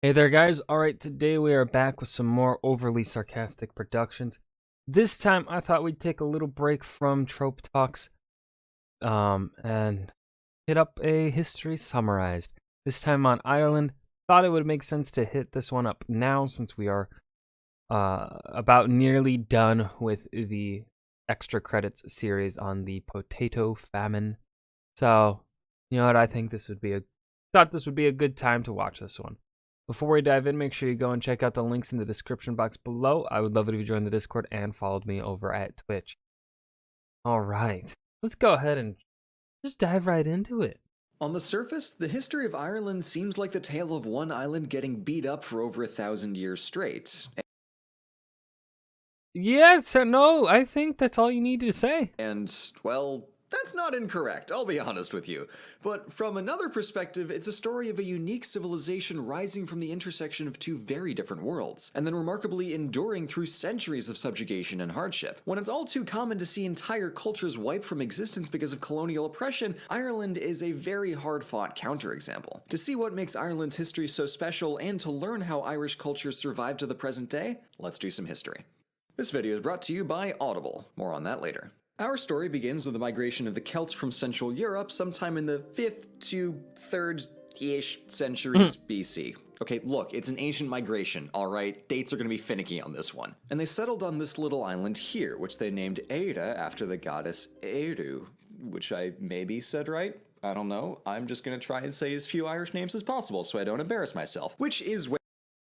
Hey there, guys. Alright, today we are back with some more overly sarcastic productions. This time I thought we'd take a little break from trope talks and hit up a history summarized. This time on Ireland. Thought it would make sense to hit this one up now since we are about nearly done with the extra credits series on the potato famine. So, you know what, I think this would be a good time to watch this one. Before we dive in, make sure you go and check out the links in the description box below. I would love it if you joined the Discord and followed me over at Twitch. Alright, let's go ahead and just dive right into it. On the surface, the history of Ireland seems like the tale of one island getting beat up for over 1,000 years straight. Yes or no, I think that's all you need to say. And, well, that's not incorrect, I'll be honest with you. But from another perspective, it's a story of a unique civilization rising from the intersection of two very different worlds, and then remarkably enduring through centuries of subjugation and hardship. When it's all too common to see entire cultures wiped from existence because of colonial oppression, Ireland is a very hard-fought counterexample. To see what makes Ireland's history so special, and to learn how Irish culture survived to the present day, let's do some history. This video is brought to you by Audible. More on that later. Our story begins with the migration of the Celts from Central Europe sometime in the 5th to 3rd-ish centuries BC. Okay, look, it's an ancient migration, alright? Dates are gonna be finicky on this one. And they settled on this little island here, which they named Eire after the goddess Eru, which I maybe said right? I don't know. I'm just gonna try and say as few Irish names as possible so I don't embarrass myself, which is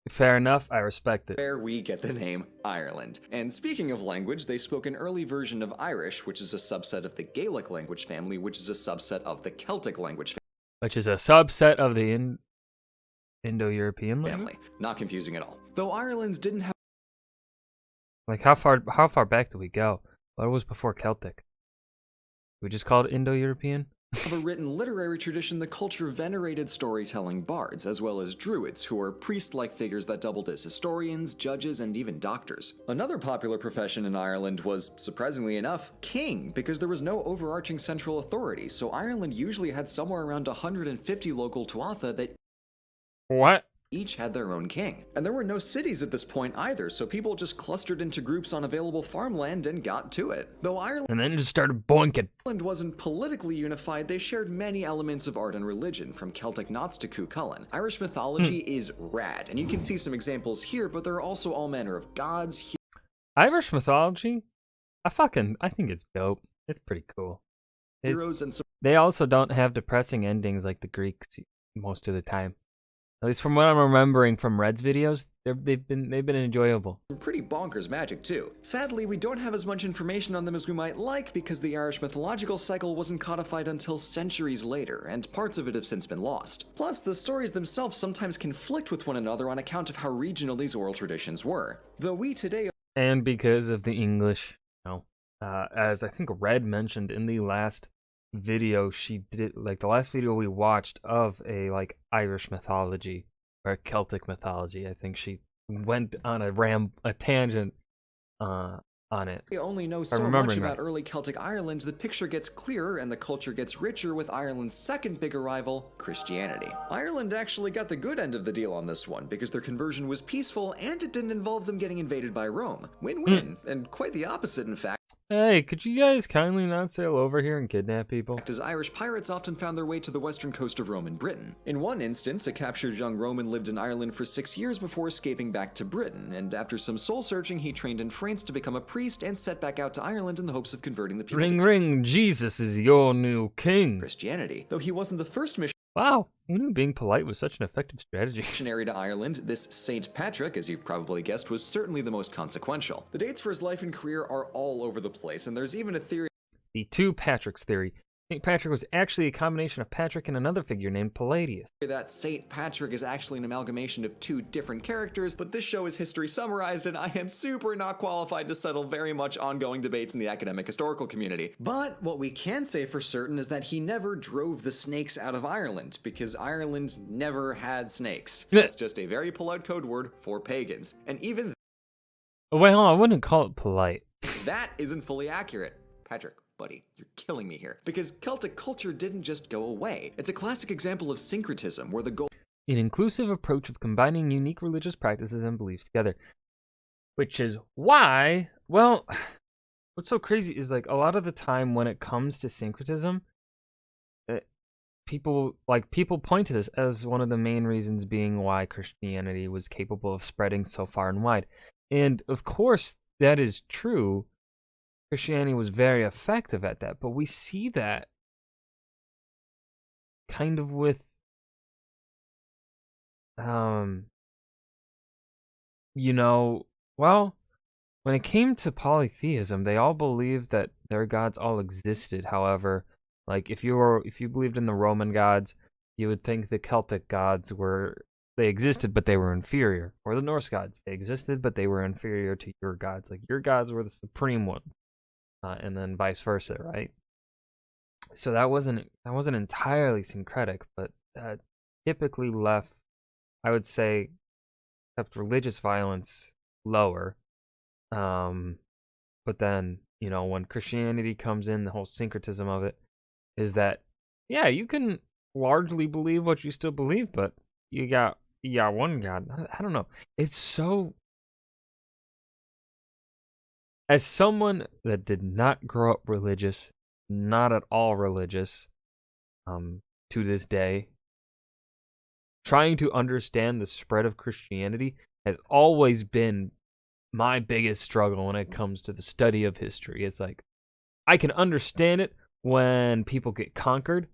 Fair enough, I respect it. where we get the name Ireland. And speaking of language, they spoke an early version of Irish, which is a subset of the Gaelic language family, which is a subset of the Celtic language Which is a subset of the Indo-European language? family. Not confusing at all. Though Ireland's didn't have Like, how far back do we go? What was before Celtic? We just called it Indo-European? a written literary tradition, the culture venerated storytelling bards, as well as druids, who are priest-like figures that doubled as historians, judges, and even doctors. Another popular profession in Ireland was, surprisingly enough, king, because there was no overarching central authority, so Ireland usually had somewhere around 150 local tuatha that What? each had their own king. And there were no cities at this point either, so people just clustered into groups on available farmland and got to it. Though Ireland And then just started boinking. wasn't politically unified, they shared many elements of art and religion, from Celtic knots to Cuchulainn. Irish mythology is rad, and you can see some examples here, but there are also all manner of gods, Irish mythology? I think it's dope. It's pretty cool. heroes, and some They also don't have depressing endings like the Greeks most of the time. At least from what I'm remembering from Red's videos, they've been enjoyable. pretty bonkers magic too. Sadly, we don't have as much information on them as we might like because the Irish mythological cycle wasn't codified until centuries later, and parts of it have since been lost. Plus, the stories themselves sometimes conflict with one another on account of how regional these oral traditions were. Though we today And because of the English, as I think Red mentioned in the last video she did, like the last video we watched of a Irish mythology or Celtic mythology, I think she went on a tangent on it. we only know so much about early Celtic Ireland, the picture gets clearer and the culture gets richer with Ireland's second big arrival, Christianity. Ireland actually got the good end of the deal on this one because their conversion was peaceful and it didn't involve them getting invaded by Rome. Win-win, and quite the opposite in fact. Hey, could you guys kindly not sail over here and kidnap people? As Irish pirates often found their way to the western coast of Roman Britain. In one instance, a captured young Roman lived in Ireland for 6 years before escaping back to Britain, and after some soul-searching, he trained in France to become a priest and set back out to Ireland in the hopes of converting the people Ring to ring, Jesus is your new king. Christianity. Though he wasn't the first Wow, who knew being polite was such an effective strategy? missionary to Ireland, this Saint Patrick, as you've probably guessed, was certainly the most consequential. The dates for his life and career are all over the place, and there's even a theory The two Patricks theory. St. Patrick was actually a combination of Patrick and another figure named Palladius. that Saint Patrick is actually an amalgamation of two different characters, but this show is history summarized, and I am super not qualified to settle very much ongoing debates in the academic historical community. But what we can say for certain is that he never drove the snakes out of Ireland, because Ireland never had snakes. That's just a very polite code word for pagans. And even Well, I wouldn't call it polite. that isn't fully accurate. Patrick, buddy, you're killing me here. Because Celtic culture didn't just go away. It's a classic example of syncretism, where the goal an inclusive approach of combining unique religious practices and beliefs together. Which is why, well, what's so crazy is like a lot of the time when it comes to syncretism, people point to this as one of the main reasons being why Christianity was capable of spreading so far and wide. And of course, that is true. Christianity was very effective at that, but we see that kind of with well, when it came to polytheism, they all believed that their gods all existed. However, like if you believed in the Roman gods, you would think the Celtic gods they existed, but they were inferior. Or the Norse gods, they existed, but they were inferior to your gods. Like your gods were the supreme ones, and then vice versa, right? So that wasn't entirely syncretic, but typically left, I would say, kept religious violence lower. But then, when Christianity comes in, the whole syncretism of it is that, yeah, you can largely believe what you still believe, but you got one God. I don't know. It's so... As someone that did not grow up religious, not at all religious, to this day, trying to understand the spread of Christianity has always been my biggest struggle when it comes to the study of history. It's like, I can understand it when people get conquered,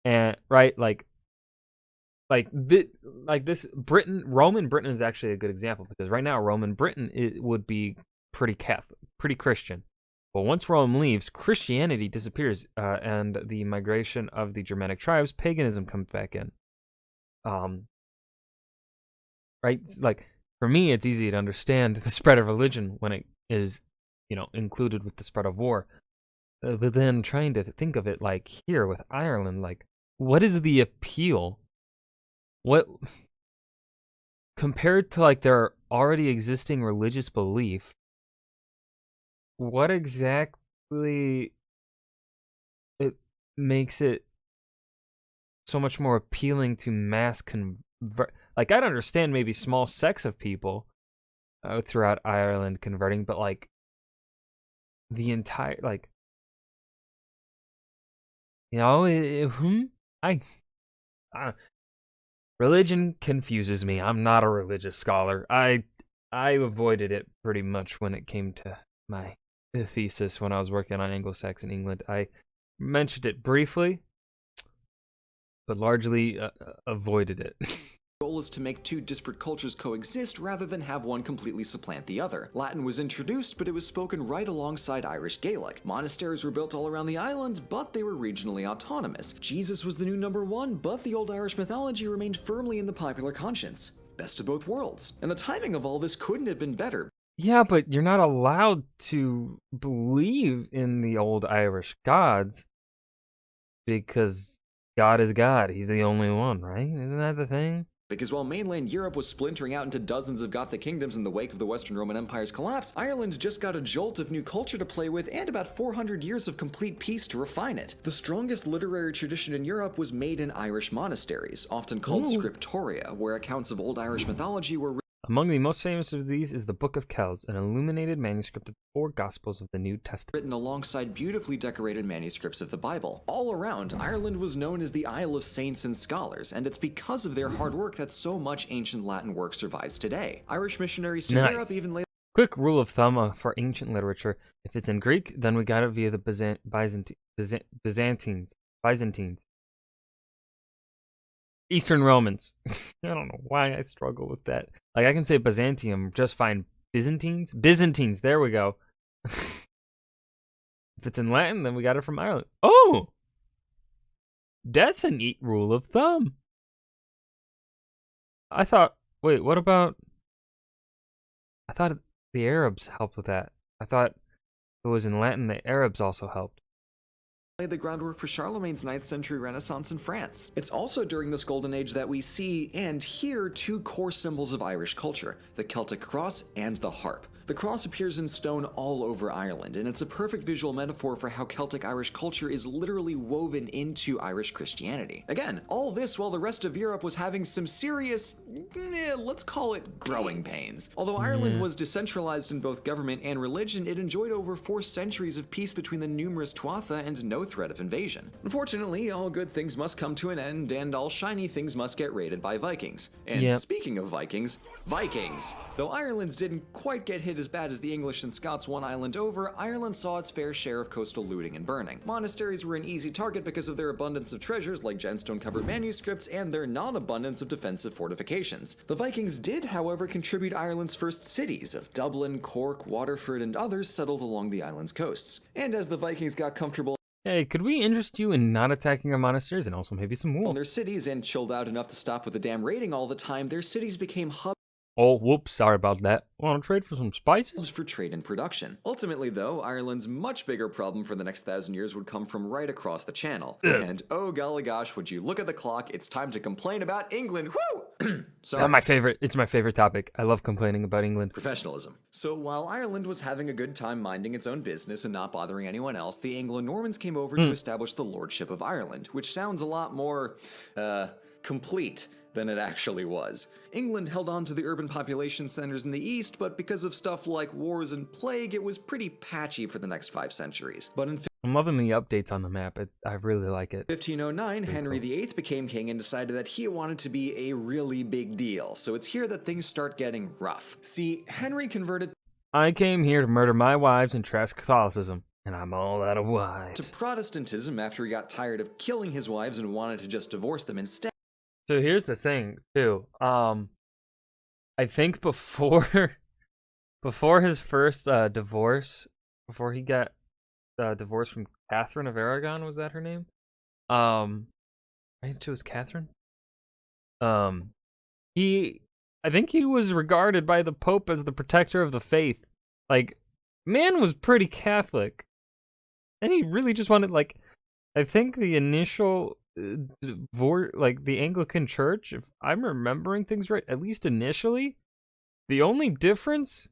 and right, like this Roman Britain is actually a good example, because right now Roman Britain would be pretty Catholic, pretty Christian. But once Rome leaves, Christianity disappears, and the migration of the Germanic tribes, paganism comes back in. Right? Like, for me, it's easy to understand the spread of religion when it is, included with the spread of war. But then trying to think of it like here with Ireland, like, what is the appeal? What, compared to like their already existing religious belief, what exactly it makes it so much more appealing to mass convert? Like, I'd understand maybe small sects of people throughout Ireland converting, but like the entire, like, religion confuses me. I'm not a religious scholar. I avoided it pretty much when it came to my thesis when I was working on Anglo-Saxon England. I mentioned it briefly, but largely avoided it. The goal is to make two disparate cultures coexist rather than have one completely supplant the other. Latin was introduced, but it was spoken right alongside Irish Gaelic. Monasteries were built all around the island, but they were regionally autonomous. Jesus was the new number one, but the old Irish mythology remained firmly in the popular conscience. Best of both worlds. And the timing of all this couldn't have been better. Yeah, but you're not allowed to believe in the old Irish gods because God is God. He's the only one, right? Isn't that the thing? Because while mainland Europe was splintering out into dozens of Gothic kingdoms in the wake of the Western Roman Empire's collapse, Ireland just got a jolt of new culture to play with and about 400 years of complete peace to refine it. The strongest literary tradition in Europe was made in Irish monasteries, often called scriptoria, where accounts of old Irish mythology were Among the most famous of these is the Book of Kells, an illuminated manuscript of the four Gospels of the New Testament, written alongside beautifully decorated manuscripts of the Bible. All around, Ireland was known as the Isle of Saints and Scholars, and it's because of their hard work that so much ancient Latin work survives today. Irish missionaries to Europe even later. Quick rule of thumb for ancient literature: if it's in Greek, then we got it via the Byzantines. Eastern Romans. I don't know why I struggle with that. Like, I can say Byzantium just fine. Byzantines, there we go. If it's in Latin, then we got it from Ireland. Oh! That's a neat rule of thumb. Wait, what about... I thought the Arabs helped with that. I thought it was in Latin the Arabs also helped. Laid the groundwork for Charlemagne's 9th century Renaissance in France. It's also during this golden age that we see and hear two core symbols of Irish culture, the Celtic cross and the harp. The cross appears in stone all over Ireland, and it's a perfect visual metaphor for how Celtic Irish culture is literally woven into Irish Christianity. Again, all this while the rest of Europe was having some serious, let's call it growing pains. Although Ireland was decentralized in both government and religion, it enjoyed over 4 centuries of peace between the numerous Tuatha and no threat of invasion. Unfortunately, all good things must come to an end, and all shiny things must get raided by Vikings. And speaking of Vikings, Vikings! Though Ireland didn't quite get hit as bad as the English and Scots one island over, Ireland saw its fair share of coastal looting and burning. Monasteries were an easy target because of their abundance of treasures like gemstone-covered manuscripts and their non-abundance of defensive fortifications. The Vikings did, however, contribute Ireland's first cities of Dublin, Cork, Waterford, and others settled along the island's coasts. And as the Vikings got comfortable Hey, could we interest you in not attacking our monasteries and also maybe some wool? in their cities and chilled out enough to stop with the damn raiding all the time, their cities became hubs Oh, whoops, sorry about that. Want to trade for some spices? for trade and production. Ultimately, though, Ireland's much bigger problem for the next 1,000 years would come from right across the channel. And oh golly gosh, would you look at the clock, it's time to complain about England. Woo! Sorry. It's my favorite topic. I love complaining about England. Professionalism. So while Ireland was having a good time minding its own business and not bothering anyone else, the Anglo-Normans came over to establish the Lordship of Ireland, which sounds a lot more, complete than it actually was. England held on to the urban population centers in the east, but because of stuff like wars and plague, it was pretty patchy for the next 5 centuries. But in I'm loving the updates on the map. I really like it. 1509, Henry VIII became king and decided that he wanted to be a really big deal, so it's here that things start getting rough. See, Henry converted I came here to murder my wives and trash Catholicism, and I'm all out of wives. to Protestantism after he got tired of killing his wives and wanted to just divorce them instead. So here's the thing, too. I think before his first divorce, before he got divorced from Catherine of Aragon, was that her name? I think it was Catherine. I think he was regarded by the Pope as the protector of the faith. Like, man was pretty Catholic, and he really just wanted, like, I think the initial the Anglican Church, if I'm remembering things right, at least initially, the only difference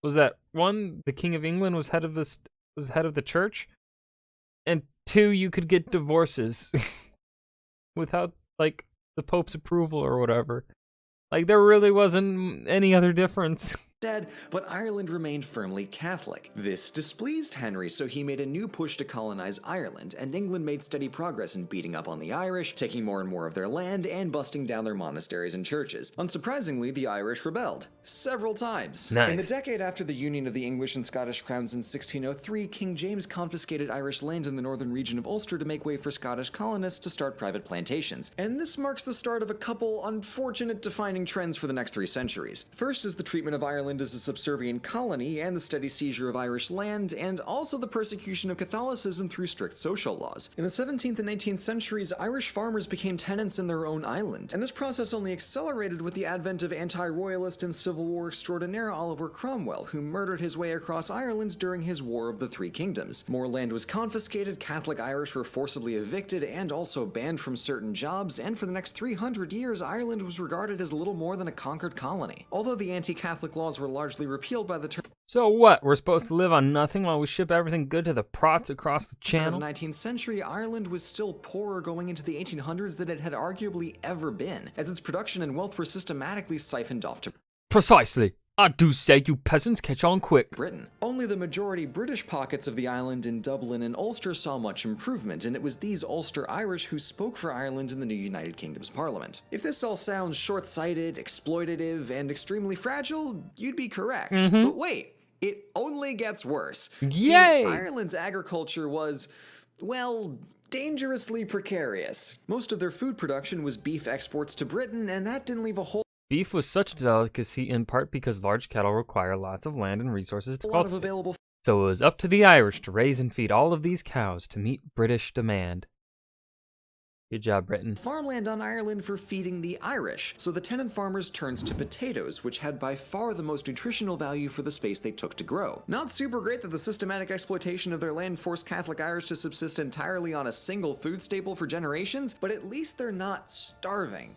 was that 1, the King of England was head of the church, and 2, you could get divorces without like the Pope's approval or whatever. Like, there really wasn't any other difference. But Ireland remained firmly Catholic. This displeased Henry, so he made a new push to colonize Ireland, and England made steady progress in beating up on the Irish, taking more and more of their land, and busting down their monasteries and churches. Unsurprisingly, the Irish rebelled. Several times. Nice. In the decade after the union of the English and Scottish crowns in 1603, King James confiscated Irish land in the northern region of Ulster to make way for Scottish colonists to start private plantations. And this marks the start of a couple unfortunate defining trends for the next 3 centuries. First is the treatment of Ireland as a subservient colony and the steady seizure of Irish land, and also the persecution of Catholicism through strict social laws. In the 17th and 18th centuries, Irish farmers became tenants in their own island, and this process only accelerated with the advent of anti-royalist and Civil War extraordinaire Oliver Cromwell, who murdered his way across Ireland during his War of the Three Kingdoms. More land was confiscated, Catholic Irish were forcibly evicted and also banned from certain jobs, and for the next 300 years, Ireland was regarded as little more than a conquered colony. Although the anti-Catholic laws were largely repealed by the turn So what? We're supposed to live on nothing while we ship everything good to the prots across the of channel? the 19th century, Ireland was still poorer going into the 1800s than it had arguably ever been, as its production and wealth were systematically siphoned off to Precisely. I do say you peasants catch on quick. Britain. Only the majority British pockets of the island in Dublin and Ulster saw much improvement, and it was these Ulster Irish who spoke for Ireland in the new United Kingdom's parliament. If this all sounds short-sighted, exploitative, and extremely fragile, you'd be correct. But wait, it only gets worse. See, Yay! Ireland's agriculture was, well, dangerously precarious. Most of their food production was beef exports to Britain, and that didn't leave a whole Beef was such a delicacy in part because large cattle require lots of land and resources to lot of cultivate. available So it was up to the Irish to raise and feed all of these cows to meet British demand. Good job, Britain. farmland on Ireland for feeding the Irish, so the tenant farmers turned to potatoes, which had by far the most nutritional value for the space they took to grow. Not super great that the systematic exploitation of their land forced Catholic Irish to subsist entirely on a single food staple for generations, but at least they're not starving.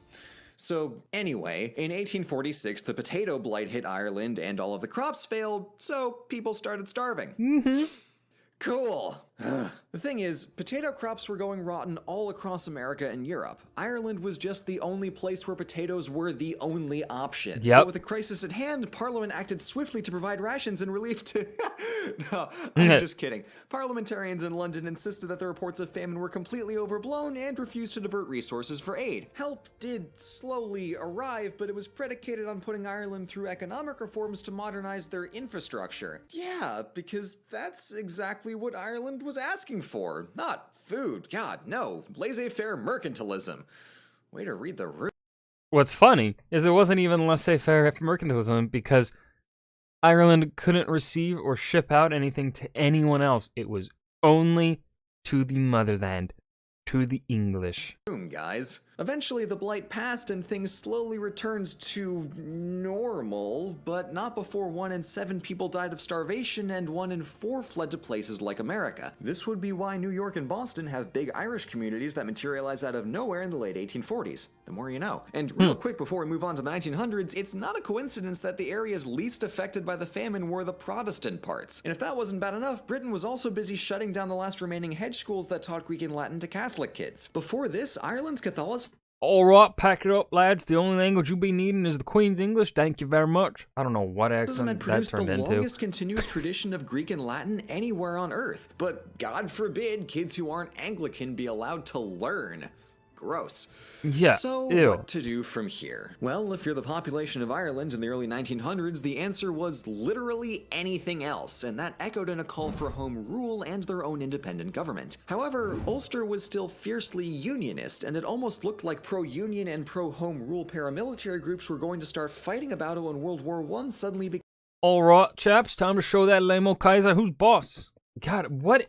So anyway, in 1846, the potato blight hit Ireland and all of the crops failed, so people started starving. Mm-hmm. Cool. The thing is, potato crops were going rotten all across America and Europe. Ireland was just the only place where potatoes were the only option. Yep. But with the crisis at hand, Parliament acted swiftly to provide rations and relief to... No, I'm just kidding. Parliamentarians in London insisted that the reports of famine were completely overblown and refused to divert resources for aid. Help did slowly arrive, but it was predicated on putting Ireland through economic reforms to modernize their infrastructure. Yeah, because that's exactly what Ireland was asking for. Not food. God, no. Laissez-faire mercantilism. Way to read the room. What's funny is it wasn't even laissez-faire mercantilism because Ireland couldn't receive or ship out anything to anyone else. It was only to the motherland, to the English. Guys. Eventually, the blight passed and things slowly returned to normal, but not before 1 in 7 people died of starvation and 1 in 4 fled to places like America. This would be why New York and Boston have big Irish communities that materialize out of nowhere in the late 1840s. The more you know. And real quick before we move on to the 1900s, it's not a coincidence that the areas least affected by the famine were the Protestant parts. And if that wasn't bad enough, Britain was also busy shutting down the last remaining hedge schools that taught Greek and Latin to Catholic kids. Before this, Ireland's Catholicism... All right, pack it up, lads. The only language you'll be needing is the Queen's English. Thank you very much. I don't know what accent had that produced turned the into. longest continuous tradition of Greek and Latin anywhere on Earth. But God forbid kids who aren't Anglican be allowed to learn. Gross. Yeah, So, ew. what to do from here? Well, if you're the population of Ireland in the early 1900s, the answer was literally anything else, and that echoed in a call for home rule and their own independent government. However, Ulster was still fiercely unionist, and it almost looked like pro-union and pro-home rule paramilitary groups were going to start fighting about it when World War I suddenly became... All right, chaps, time to show that lame-o Kaiser who's boss. God, what...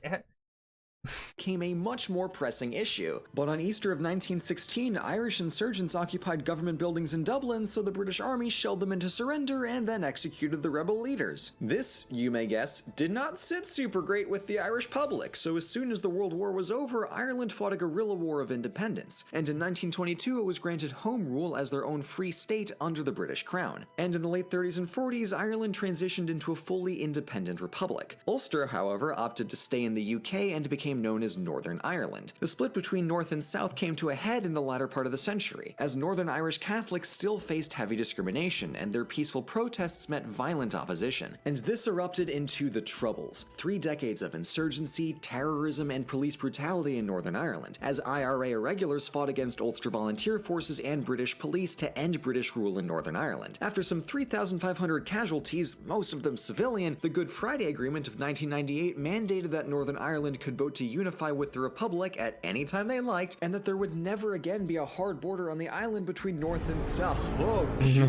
became a much more pressing issue. But on Easter of 1916, Irish insurgents occupied government buildings in Dublin, so the British Army shelled them into surrender and then executed the rebel leaders. This, you may guess, did not sit super great with the Irish public, so as soon as the World War was over, Ireland fought a guerrilla war of independence, and in 1922 it was granted home rule as their own free state under the British Crown. And in the late 30s and 40s, Ireland transitioned into a fully independent republic. Ulster, however, opted to stay in the UK and became known as Northern Ireland. The split between North and South came to a head in the latter part of the century, as Northern Irish Catholics still faced heavy discrimination, and their peaceful protests met violent opposition. And this erupted into the Troubles, 3 decades of insurgency, terrorism, and police brutality in Northern Ireland, as IRA irregulars fought against Ulster volunteer forces and British police to end British rule in Northern Ireland. After some 3,500 casualties, most of them civilian, the Good Friday Agreement of 1998 mandated that Northern Ireland could vote to unify with the Republic at any time they liked, and that there would never again be a hard border on the island between North and South. Whoa.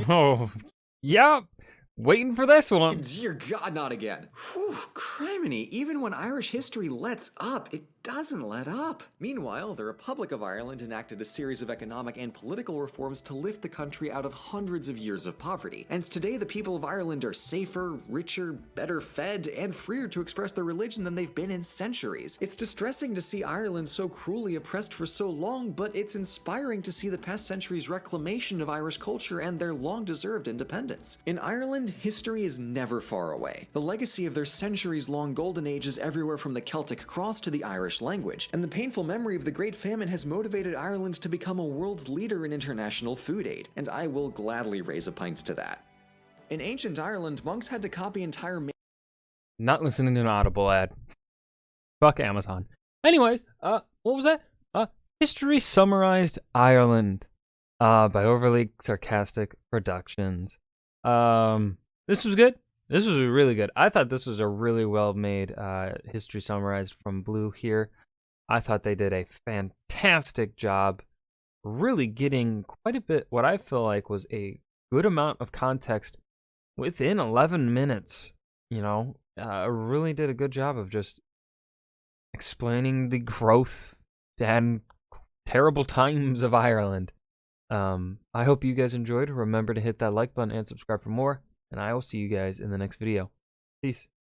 Oh, yep. Waiting for this one. Dear God, not again. Whew, criminy. Even when Irish history lets up, it doesn't let up. Meanwhile, the Republic of Ireland enacted a series of economic and political reforms to lift the country out of hundreds of years of poverty. And today, the people of Ireland are safer, richer, better fed, and freer to express their religion than they've been in centuries. It's distressing to see Ireland so cruelly oppressed for so long, but it's inspiring to see the past century's reclamation of Irish culture and their long-deserved independence. In Ireland, history is never far away. The legacy of their centuries-long golden age is everywhere from the Celtic cross to the Irish language, and the painful memory of the Great Famine has motivated Ireland to become a world's leader in international food aid, and I will gladly raise a pint to that. In ancient Ireland, monks had to copy entire Not listening to an Audible ad. Fuck Amazon. Anyways, what was that? History Summarized Ireland, by Overly Sarcastic Productions. This was good. This was really good. I thought this was a really well-made history summarized from Blue here. I thought they did a fantastic job really getting quite a bit, what I feel like was a good amount of context within 11 minutes. You know, really did a good job of just explaining the growth and terrible times of Ireland. I hope you guys enjoyed. Remember to hit that like button and subscribe for more. And I will see you guys in the next video. Peace.